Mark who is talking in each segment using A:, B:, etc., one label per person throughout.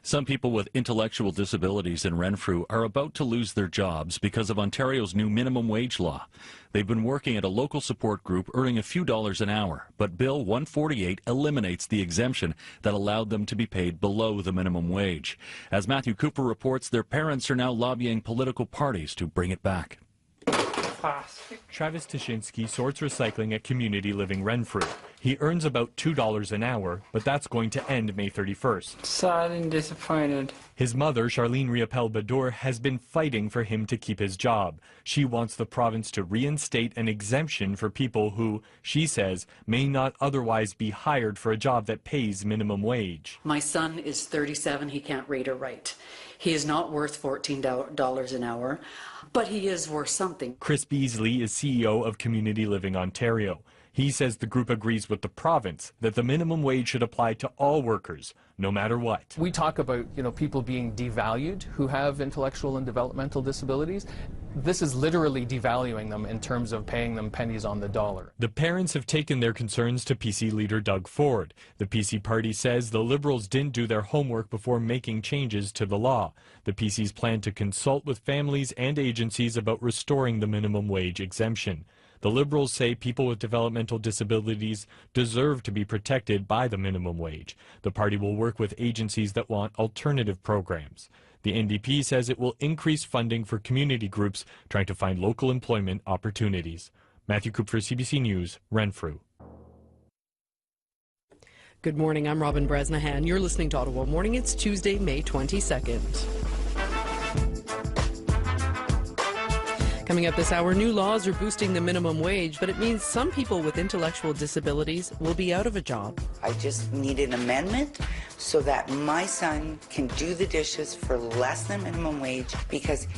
A: Some people with intellectual disabilities in Renfrew are about to lose their jobs because of Ontario's new minimum wage law. They've been working at a local support group earning a few dollars an hour, but Bill 148 eliminates the exemption that allowed them to be paid below the minimum wage. As Matthew Cooper reports, their parents are now lobbying political parties to bring it back.
B: Travis Tashinsky sorts recycling at Community Living Renfrew. He earns about $2 an hour, but that's going to end May 31st.
C: Sad and disappointed.
B: His mother, Charlene Riopel-Badour, has been fighting for him to keep his job. She wants the province to reinstate an exemption for people who, she says, may not otherwise be hired for a job that pays minimum wage.
D: My son is 37. He can't read or write. He is not worth $14 an hour, but he is worth something.
B: Chris Beasley is CEO of Community Living Ontario. He says the group agrees with the province that the minimum wage should apply to all workers, no matter what.
E: We talk about, people being devalued who have intellectual and developmental disabilities. This is literally devaluing them in terms of paying them pennies on the dollar.
B: The parents have taken their concerns to PC leader Doug Ford. The PC party says the Liberals didn't do their homework before making changes to the law. The PCs plan to consult with families and agencies about restoring the minimum wage exemption. The Liberals say people with developmental disabilities deserve to be protected by the minimum wage. The party will work with agencies that want alternative programs. The NDP says it will increase funding for community groups trying to find local employment opportunities. Matthew Coop for CBC News, Renfrew.
F: Good morning, I'm Robin Bresnahan. You're listening to Ottawa Morning. It's Tuesday, May 22nd. Coming up this hour, new laws are boosting the minimum wage, but it means some people with intellectual disabilities will be out of a job.
G: I just need an amendment so that my son can do the dishes for less than minimum wage, because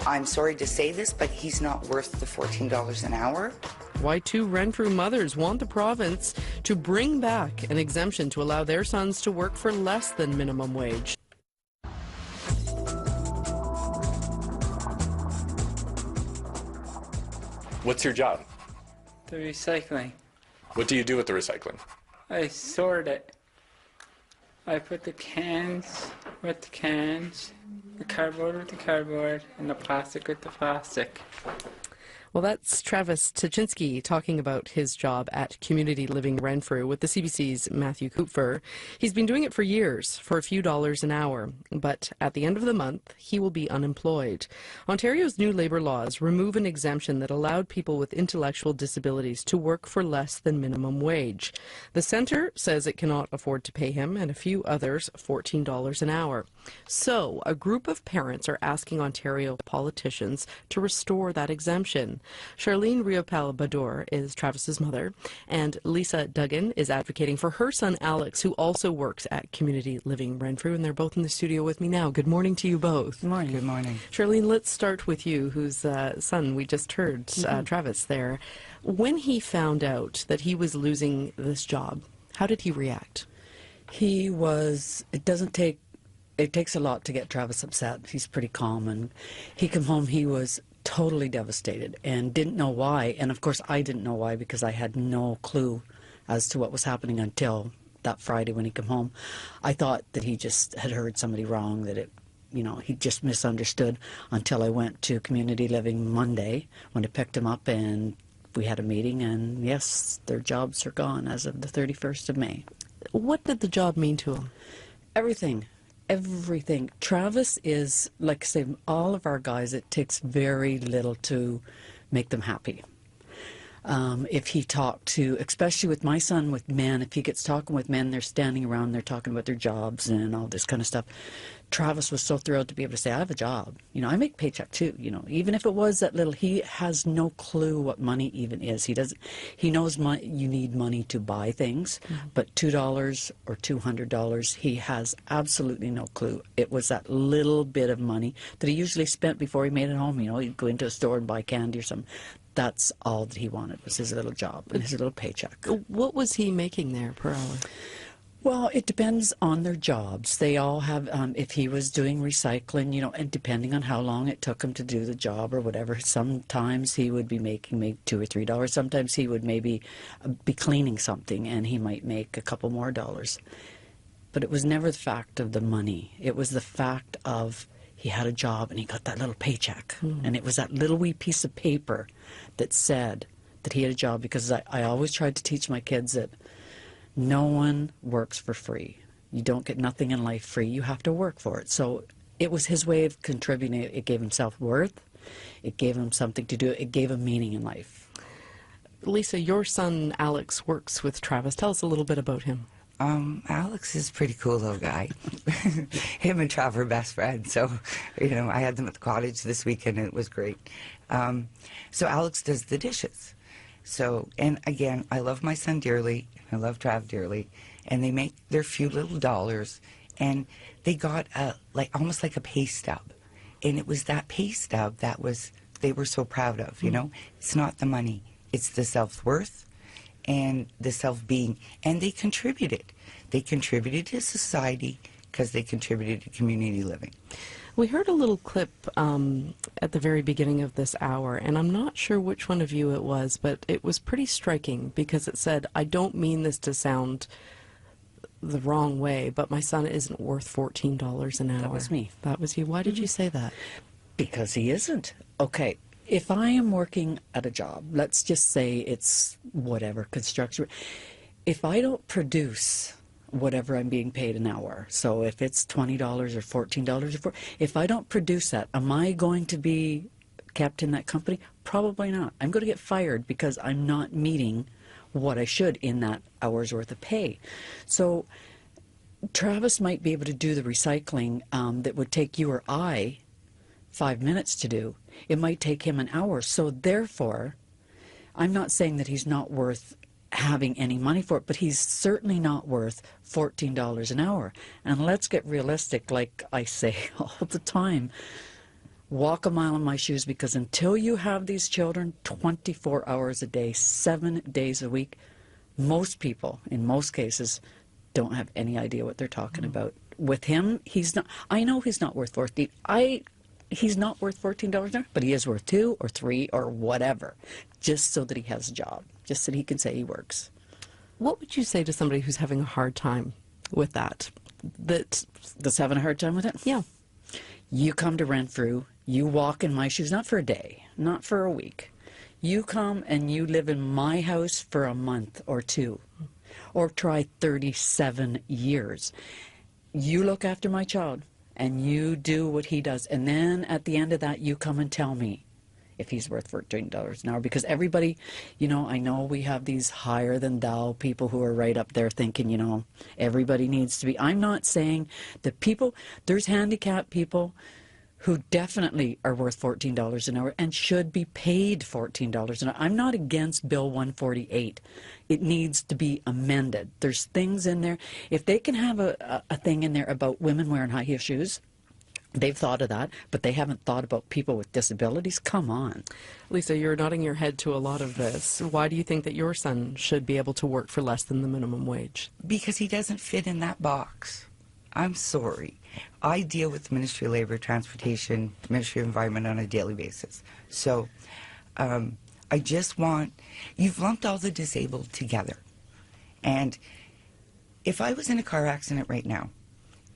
G: I'm sorry to say this, but he's not worth the $14 an hour.
F: Why two Renfrew mothers want the province to bring back an exemption to allow their sons to work for less than minimum wage.
H: What's your job?
C: The recycling.
H: What do you do with the recycling?
C: I sort it. I put the cans with the cans, the cardboard with the cardboard, and the plastic with the plastic.
F: Well, that's Travis Tashinsky talking about his job at Community Living Renfrew with the CBC's Matthew Cooper. He's been doing it for years for a few dollars an hour, but at the end of the month, he will be unemployed. Ontario's new labour laws remove an exemption that allowed people with intellectual disabilities to work for less than minimum wage. The centre says it cannot afford to pay him and a few others $14 an hour. So, a group of parents are asking Ontario politicians to restore that exemption. Charlene Riopel-Badour is Travis's mother, and Lisa Duggan is advocating for her son Alex, who also works at Community Living Renfrew, and they're both in the studio with me now. Good morning to you both.
G: Good morning.
C: Good morning.
F: Charlene, let's start with you, whose son we just heard, Travis there. When he found out that he was losing this job, how did he react?
I: It takes a lot to get Travis upset. He's pretty calm, and he came home, he was totally devastated and didn't know why. And of course I didn't know why, because I had no clue as to what was happening until that Friday when he came home. I thought that he just had heard somebody wrong, that he just misunderstood, until I went to Community Living Monday when I picked him up and we had a meeting, and yes, their jobs are gone as of the 31st of May.
F: What did the job mean to him?
I: Everything. Travis is, like I say, all of our guys, it takes very little to make them happy. If he talked to, especially with my son, with men, if he gets talking with men, they're standing around, they're talking about their jobs and all this kind of stuff. Travis was so thrilled to be able to say, I have a job. I make paycheck too, even if it was that little. He has no clue what money even is. He knows you need money to buy things, but $2 or $200, he has absolutely no clue. It was that little bit of money that he usually spent before he made it home. He'd go into a store and buy candy or something. That's all that he wanted, was his little job and his little paycheck.
F: What was he making there per hour?
I: Well, it depends on their jobs. They all have, if he was doing recycling, and depending on how long it took him to do the job or whatever, sometimes he would be making maybe $2 or $3. Sometimes he would maybe be cleaning something and he might make a couple more dollars. But it was never the fact of the money. It was the fact of he had a job and he got that little paycheck. And it was that little wee piece of paper that said that he had a job, because I always tried to teach my kids that no one works for free. You don't get nothing in life free. You have to work for it. So it was his way of contributing. It gave him self-worth. It gave him something to do. It gave him meaning in life.
F: Lisa, your son Alex works with Travis. Tell us a little bit about him.
G: Alex is a pretty cool little guy. Him and Trav are best friends. So, you know, I had them at the cottage this weekend and it was great. So Alex does the dishes. So, and again, I love my son dearly. I love Trav dearly. And they make their few little dollars. And they got almost like a pay stub. And it was that pay stub that they were so proud of, you know. It's not the money. It's the self-worth and the self-being. And they contributed. They contributed to society because they contributed to community living.
F: We heard a little clip at the very beginning of this hour, and I'm not sure which one of you it was, but it was pretty striking because it said, I don't mean this to sound the wrong way, but my son isn't worth $14 an hour.
I: That was me.
F: That was you. Why did you say that?
I: Because he isn't. Okay, if I am working at a job, let's just say it's whatever, construction, if I don't produce whatever I'm being paid an hour, so if it's $20 or $14, if I don't produce that, am I going to be kept in that company? Probably not. I'm going to get fired because I'm not meeting what I should in that hour's worth of pay. So Travis might be able to do the recycling that would take you or I 5 minutes to do. It might take him an hour. So therefore, I'm not saying that he's not worth having any money for it, but he's certainly not worth $14 an hour. And let's get realistic, like I say all the time. Walk a mile in my shoes, because until you have these children 24 hours a day, 7 days a week, most people, in most cases, don't have any idea what they're talking about. With him, he's not, I know he's not worth 14. He's not worth $14 an hour, but he is worth 2 or 3 or whatever, just so that he has a job, just so that he can say he works.
F: What would you say to somebody who's having a hard time with that? That's
I: having a hard time with it?
F: Yeah.
I: You come to Renfrew, you walk in my shoes, not for a day, not for a week. You come and you live in my house for a month or 2, or try 37 years. You look after my child, and you do what he does. And then at the end of that, you come and tell me if he's worth $14 an hour. Because everybody, you know, I know we have these higher than thou people who are right up there thinking, you know, everybody needs to be. I'm not saying that people, there's handicapped people who definitely are worth $14 an hour and should be paid $14 an hour. I'm not against Bill 148. It needs to be amended. There's things in there. If they can have a thing in there about women wearing high heel shoes, they've thought of that, but they haven't thought about people with disabilities. Come on.
F: Lisa, you're nodding your head to a lot of this. Why do you think that your son should be able to work for less than the minimum wage?
G: Because he doesn't fit in that box. I'm sorry. I deal with the Ministry of Labour, Transportation, Ministry of Environment on a daily basis. So I just want, you've lumped all the disabled together. And if I was in a car accident right now,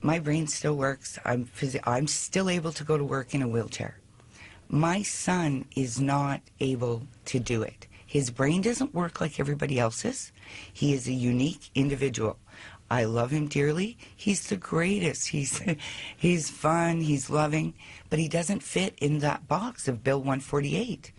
G: my brain still works. I'm still able to go to work in a wheelchair. My son is not able to do it. His brain doesn't work like everybody else's. He is a unique individual. I love him dearly. He's the greatest. He's fun, he's loving, but he doesn't fit in that box of Bill 148.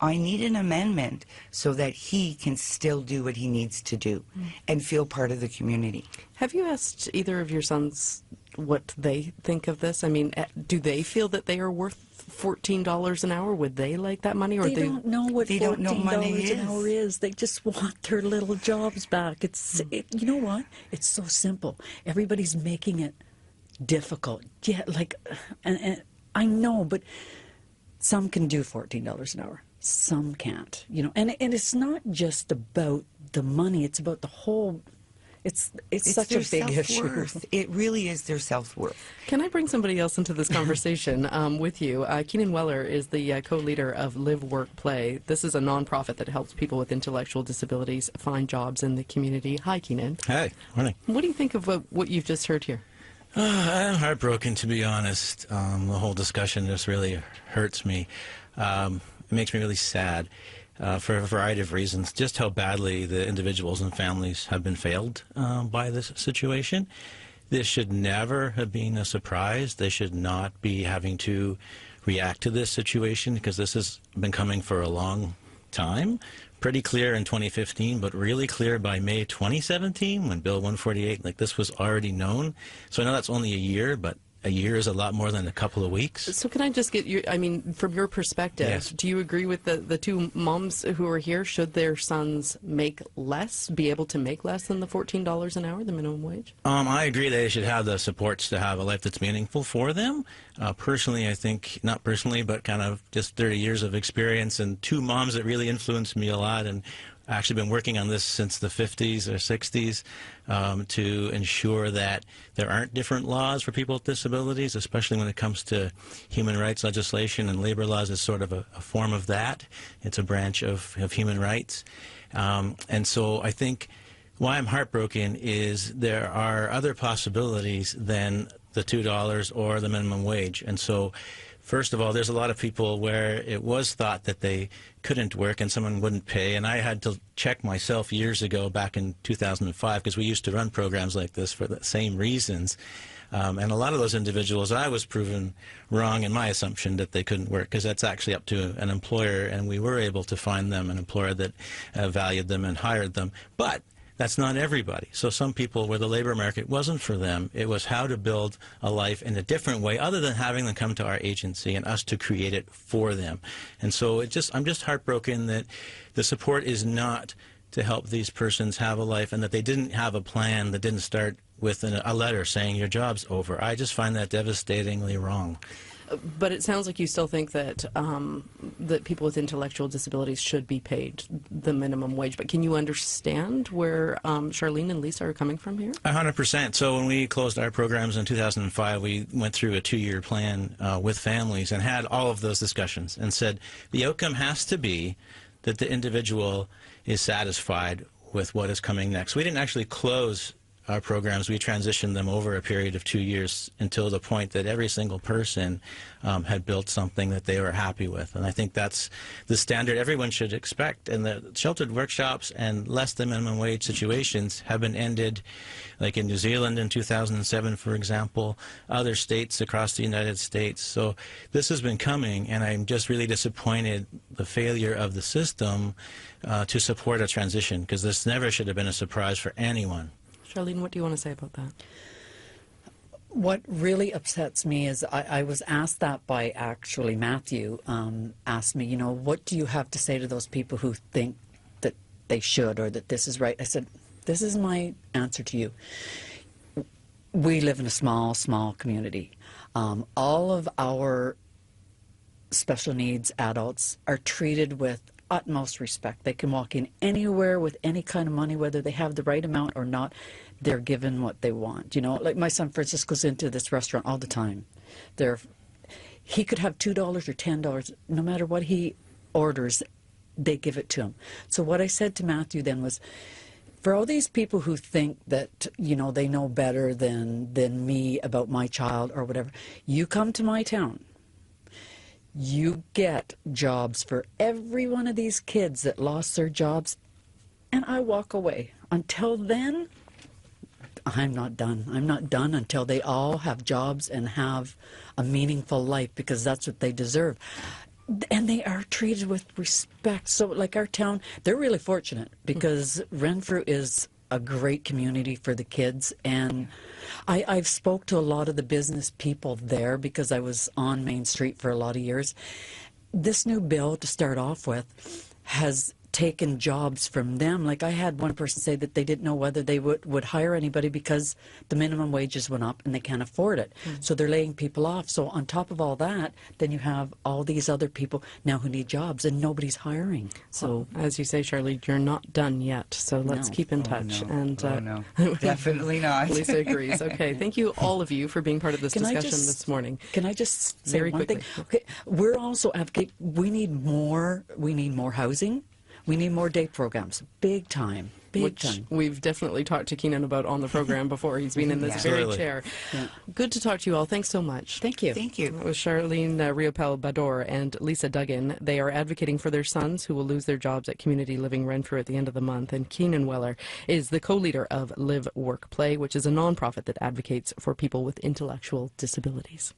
G: I need an amendment so that he can still do what he needs to do and feel part of the community.
F: Have you asked either of your sons what they think of this? I mean, do they feel that they are worth $14 an hour? Would they like that money? Or
I: they don't know what
G: they don't know money
I: an hour is. They just want their little jobs back. You know what? It's so simple. Everybody's making it difficult. Yeah, like, and I know, but some can do $14 an hour. Some can't. You know, and it's not just about the money. It's about the whole It's such a
G: their
I: big issue.
G: self-worth. It really is their self-worth.
F: Can I bring somebody else into this conversation with you? Keenan Wellar is the co-leader of Live, Work, Play. This is a nonprofit that helps people with intellectual disabilities find jobs in the community. Hi, Keenan.
J: Hi, morning.
F: What do you think of what you've just heard here?
J: I'm heartbroken, to be honest. The whole discussion just really hurts me. It makes me really sad for a variety of reasons, just how badly the individuals and families have been failed by this situation. This should never have been a surprise. They should not be having to react to this situation because this has been coming for a long time. Pretty clear in 2015, but really clear by May 2017 when Bill 148, like this was already known. So I know that's only a year, but a year is a lot more than a couple of weeks.
F: So can I just get you, I mean, from your perspective,
J: Yes.
F: Do you agree with the two moms who are here? Should their sons make less, be able to make less than the $14 an hour, the minimum wage?
J: I agree they should have the supports to have a life that's meaningful for them. Personally, I think, not personally, but kind of just 30 years of experience and two moms that really influenced me a lot, and actually been working on this since the 50s or 60s to ensure that there aren't different laws for people with disabilities, especially when it comes to human rights legislation, and labor laws is sort of a form of that. It's a branch of human rights. And so I think why I'm heartbroken is there are other possibilities than the $2 or the minimum wage. And so first of all, there's a lot of people where it was thought that they couldn't work and someone wouldn't pay. And I had to check myself years ago, back in 2005, because we used to run programs like this for the same reasons. And a lot of those individuals, I was proven wrong in my assumption that they couldn't work, because that's actually up to an employer. And we were able to find them an employer that valued them and hired them. But that's not everybody. So some people where the labor market wasn't for them, it was how to build a life in a different way other than having them come to our agency and us to create it for them. And so I'm just heartbroken that the support is not to help these persons have a life and that they didn't have a plan that didn't start with a letter saying your job's over. I just find that devastatingly wrong.
F: But it sounds like you still think that that people with intellectual disabilities should be paid the minimum wage. But can you understand where Charlene and Lisa are coming from here?
J: 100%. So when we closed our programs in 2005, we went through a 2-year plan with families and had all of those discussions and said the outcome has to be that the individual is satisfied with what is coming next. We didn't actually close our programs. We transitioned them over a period of 2 years until the point that every single person had built something that they were happy with. And I think that's the standard everyone should expect. And the sheltered workshops and less than minimum wage situations have been ended, like in New Zealand in 2007, for example, other states across the United States. So this has been coming, and I'm just really disappointed the failure of the system to support a transition, because this never should have been a surprise for anyone.
F: Charlene, what do you want to say about that?
I: What really upsets me is I was asked that by actually Matthew, asked me, you know, what do you have to say to those people who think that they should or that this is right? I said, this is my answer to you. We live in a small, small community. All of our special needs adults are treated with utmost respect. They can walk in anywhere with any kind of money, whether they have the right amount or not. They're given what they want. You know, like my son Francis goes into this restaurant all the time. He could have $2 or $10. No matter what he orders, they give it to him. So what I said to Matthew then was, for all these people who think that, you know, they know better than me about my child or whatever, you come to my town. You get jobs for every one of these kids that lost their jobs, and I walk away. Until then, I'm not done. I'm not done until they all have jobs and have a meaningful life, because that's what they deserve. And they are treated with respect. So like our town, they're really fortunate because Renfrew is a great community for the kids. And I've spoke to a lot of the business people there because I was on Main Street for a lot of years. This new bill, to start off with, has taken jobs from them. Like I had one person say that they didn't know whether they would hire anybody because the minimum wages went up and they can't afford it. So they're laying people off. So on top of all that, then you have all these other people now who need jobs and nobody's hiring. So
F: as you say, Charlene, you're not done yet. So let's keep in touch.
G: No. Definitely not.
F: Lisa agrees. Okay, thank you all of you for being part of this discussion this morning.
I: Can I just say
F: Very
I: one
F: quickly.
I: thing? Okay, we're also advocating. We need more housing. We need more day programs. Big time.
F: Which we've definitely talked to Keenan about on the program before. He's been in this very chair. Yeah. Good to talk to you all. Thanks so much.
I: Thank you.
G: Thank you.
F: It was Charlene Riopel-Bador and Lisa Duggan. They are advocating for their sons who will lose their jobs at Community Living Renfrew at the end of the month. And Keenan Wellar is the co-leader of Live, Work, Play, which is a nonprofit that advocates for people with intellectual disabilities.